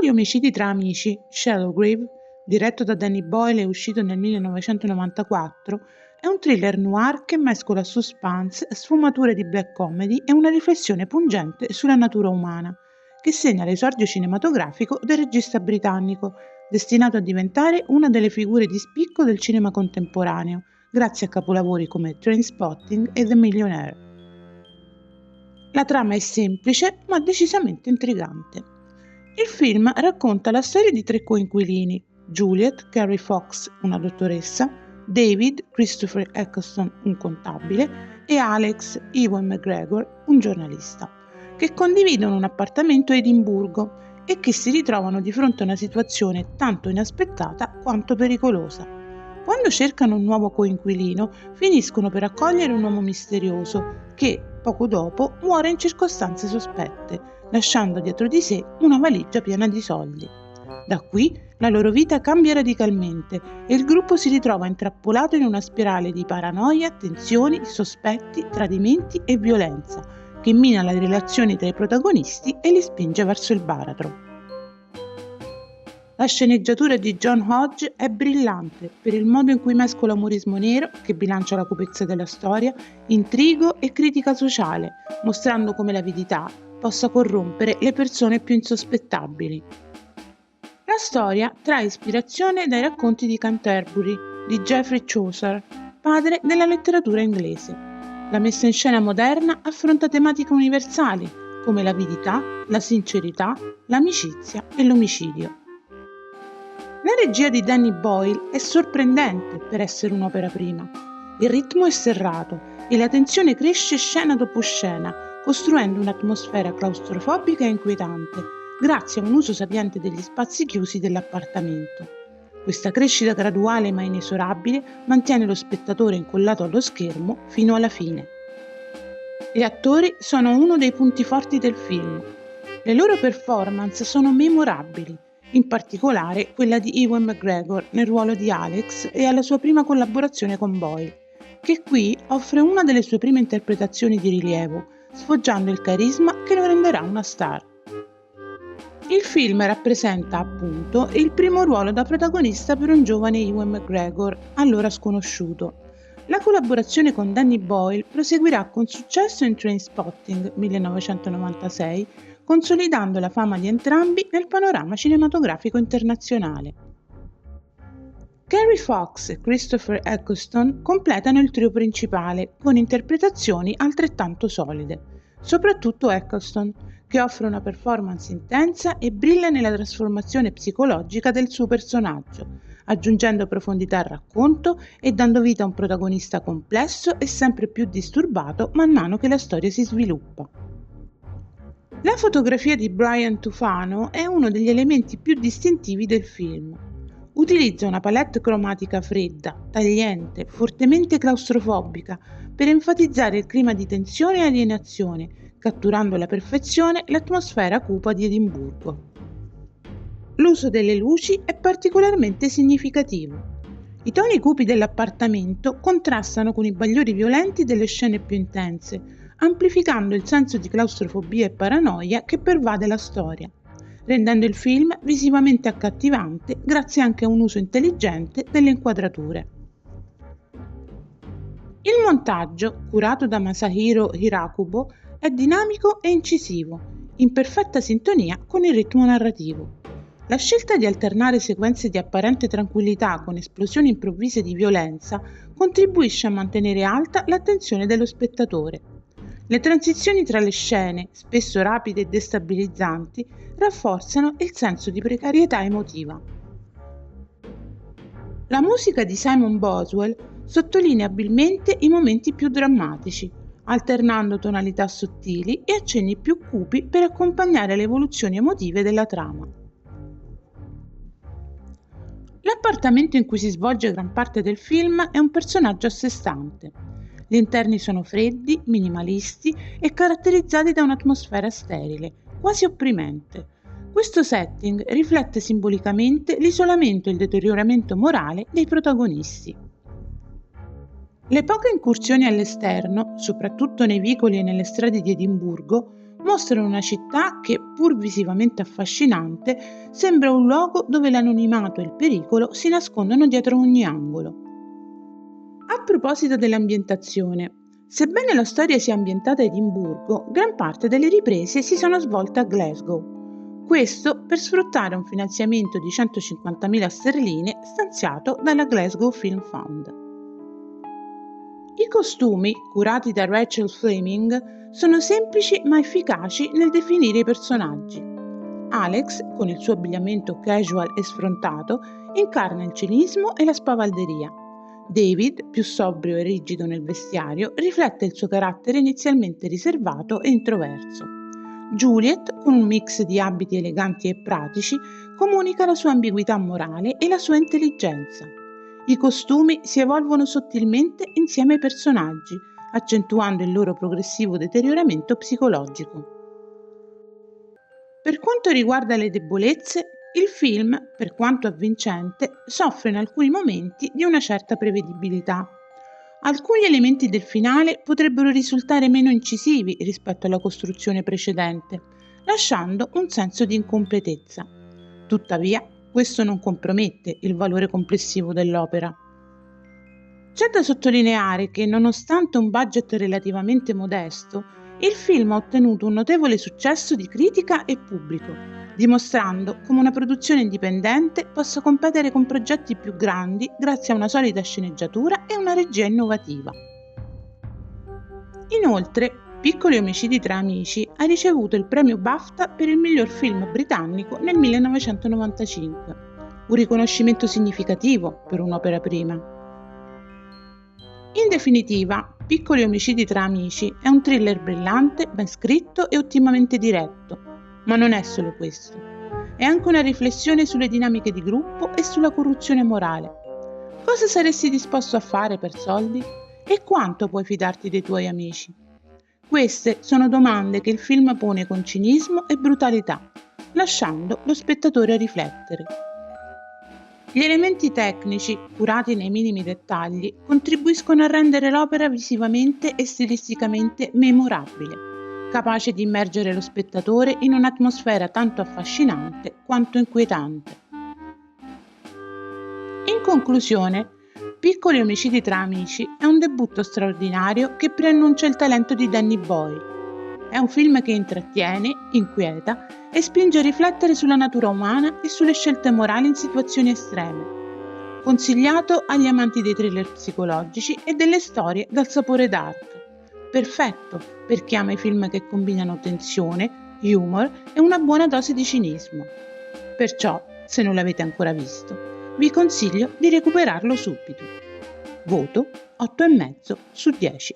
di omicidi tra amici, Shallowgrave, diretto da Danny Boyle e uscito nel 1994, è un thriller noir che mescola suspense, sfumature di black comedy e una riflessione pungente sulla natura umana, che segna l'esordio cinematografico del regista britannico, destinato a diventare una delle figure di spicco del cinema contemporaneo, grazie a capolavori come Trainspotting e The Millionaire. La trama è semplice ma decisamente intrigante. Il film racconta la storia di 3 coinquilini: Juliet, Carrie Fox, una dottoressa, David, Christopher Eccleston, un contabile, e Alex, Ewan McGregor, un giornalista, che condividono un appartamento a Edimburgo e che si ritrovano di fronte a una situazione tanto inaspettata quanto pericolosa. Quando cercano un nuovo coinquilino, finiscono per accogliere un uomo misterioso che, poco dopo, muore in circostanze sospette, lasciando dietro di sé una valigia piena di soldi. Da qui la loro vita cambia radicalmente e il gruppo si ritrova intrappolato in una spirale di paranoia, tensioni, sospetti, tradimenti e violenza, che mina le relazioni tra i protagonisti e li spinge verso il baratro. La sceneggiatura di John Hodge è brillante per il modo in cui mescola umorismo nero, che bilancia la cupezza della storia, intrigo e critica sociale, mostrando come l'avidità possa corrompere le persone più insospettabili. La storia trae ispirazione dai racconti di Canterbury di Geoffrey Chaucer, padre della letteratura inglese. La messa in scena moderna affronta tematiche universali come l'avidità, la sincerità, l'amicizia e l'omicidio. La regia di Danny Boyle è sorprendente per essere un'opera prima. Il ritmo è serrato e la tensione cresce scena dopo scena, costruendo un'atmosfera claustrofobica e inquietante, grazie a un uso sapiente degli spazi chiusi dell'appartamento. Questa crescita graduale ma inesorabile mantiene lo spettatore incollato allo schermo fino alla fine. Gli attori sono uno dei punti forti del film. Le loro performance sono memorabili, in particolare quella di Ewan McGregor nel ruolo di Alex e alla sua prima collaborazione con Boyle, che qui offre una delle sue prime interpretazioni di rilievo, sfoggiando il carisma che lo renderà una star. Il film rappresenta, appunto, il primo ruolo da protagonista per un giovane Ewan McGregor, allora sconosciuto. La collaborazione con Danny Boyle proseguirà con successo in Trainspotting 1996, consolidando la fama di entrambi nel panorama cinematografico internazionale. Carrie Fox e Christopher Eccleston completano il trio principale con interpretazioni altrettanto solide, soprattutto Eccleston, che offre una performance intensa e brilla nella trasformazione psicologica del suo personaggio, aggiungendo profondità al racconto e dando vita a un protagonista complesso e sempre più disturbato man mano che la storia si sviluppa. La fotografia di Brian Tufano è uno degli elementi più distintivi del film. Utilizza una palette cromatica fredda, tagliente, fortemente claustrofobica per enfatizzare il clima di tensione e alienazione, catturando alla perfezione l'atmosfera cupa di Edimburgo. L'uso delle luci è particolarmente significativo. I toni cupi dell'appartamento contrastano con i bagliori violenti delle scene più intense, amplificando il senso di claustrofobia e paranoia che pervade la storia, rendendo il film visivamente accattivante grazie anche a un uso intelligente delle inquadrature. Il montaggio, curato da Masahiro Hirakubo, è dinamico e incisivo, in perfetta sintonia con il ritmo narrativo. La scelta di alternare sequenze di apparente tranquillità con esplosioni improvvise di violenza contribuisce a mantenere alta l'attenzione dello spettatore. Le transizioni tra le scene, spesso rapide e destabilizzanti, rafforzano il senso di precarietà emotiva. La musica di Simon Boswell sottolinea abilmente i momenti più drammatici, alternando tonalità sottili e accenni più cupi per accompagnare le evoluzioni emotive della trama. L'appartamento in cui si svolge gran parte del film è un personaggio a sé stante. Gli interni sono freddi, minimalisti e caratterizzati da un'atmosfera sterile, quasi opprimente. Questo setting riflette simbolicamente l'isolamento e il deterioramento morale dei protagonisti. Le poche incursioni all'esterno, soprattutto nei vicoli e nelle strade di Edimburgo, mostrano una città che, pur visivamente affascinante, sembra un luogo dove l'anonimato e il pericolo si nascondono dietro ogni angolo. A proposito dell'ambientazione, sebbene la storia sia ambientata a Edimburgo, gran parte delle riprese si sono svolte a Glasgow. Questo per sfruttare un finanziamento di 150.000 sterline stanziato dalla Glasgow Film Fund. I costumi, curati da Rachel Fleming, sono semplici ma efficaci nel definire i personaggi. Alex, con il suo abbigliamento casual e sfrontato, incarna il cinismo e la spavalderia. David, più sobrio e rigido nel vestiario, riflette il suo carattere inizialmente riservato e introverso. Juliet, con un mix di abiti eleganti e pratici, comunica la sua ambiguità morale e la sua intelligenza. I costumi si evolvono sottilmente insieme ai personaggi, accentuando il loro progressivo deterioramento psicologico. Per quanto riguarda le debolezze, il film, per quanto avvincente, soffre in alcuni momenti di una certa prevedibilità. Alcuni elementi del finale potrebbero risultare meno incisivi rispetto alla costruzione precedente, lasciando un senso di incompletezza. Tuttavia, questo non compromette il valore complessivo dell'opera. C'è da sottolineare che, nonostante un budget relativamente modesto, il film ha ottenuto un notevole successo di critica e pubblico, dimostrando come una produzione indipendente possa competere con progetti più grandi grazie a una solida sceneggiatura e una regia innovativa. Inoltre, Piccoli omicidi tra amici ha ricevuto il premio BAFTA per il miglior film britannico nel 1995, un riconoscimento significativo per un'opera prima. In definitiva, Piccoli omicidi tra amici è un thriller brillante, ben scritto e ottimamente diretto, ma non è solo questo. È anche una riflessione sulle dinamiche di gruppo e sulla corruzione morale. Cosa saresti disposto a fare per soldi? E quanto puoi fidarti dei tuoi amici? Queste sono domande che il film pone con cinismo e brutalità, lasciando lo spettatore a riflettere. Gli elementi tecnici, curati nei minimi dettagli, contribuiscono a rendere l'opera visivamente e stilisticamente memorabile, capace di immergere lo spettatore in un'atmosfera tanto affascinante quanto inquietante. In conclusione, Piccoli omicidi tra amici è un debutto straordinario che preannuncia il talento di Danny Boyle. È un film che intrattiene, inquieta e spinge a riflettere sulla natura umana e sulle scelte morali in situazioni estreme. Consigliato agli amanti dei thriller psicologici e delle storie dal sapore dark. Perfetto per chi ama i film che combinano tensione, humor e una buona dose di cinismo. Perciò, se non l'avete ancora visto, vi consiglio di recuperarlo subito. Voto 8,5 su 10.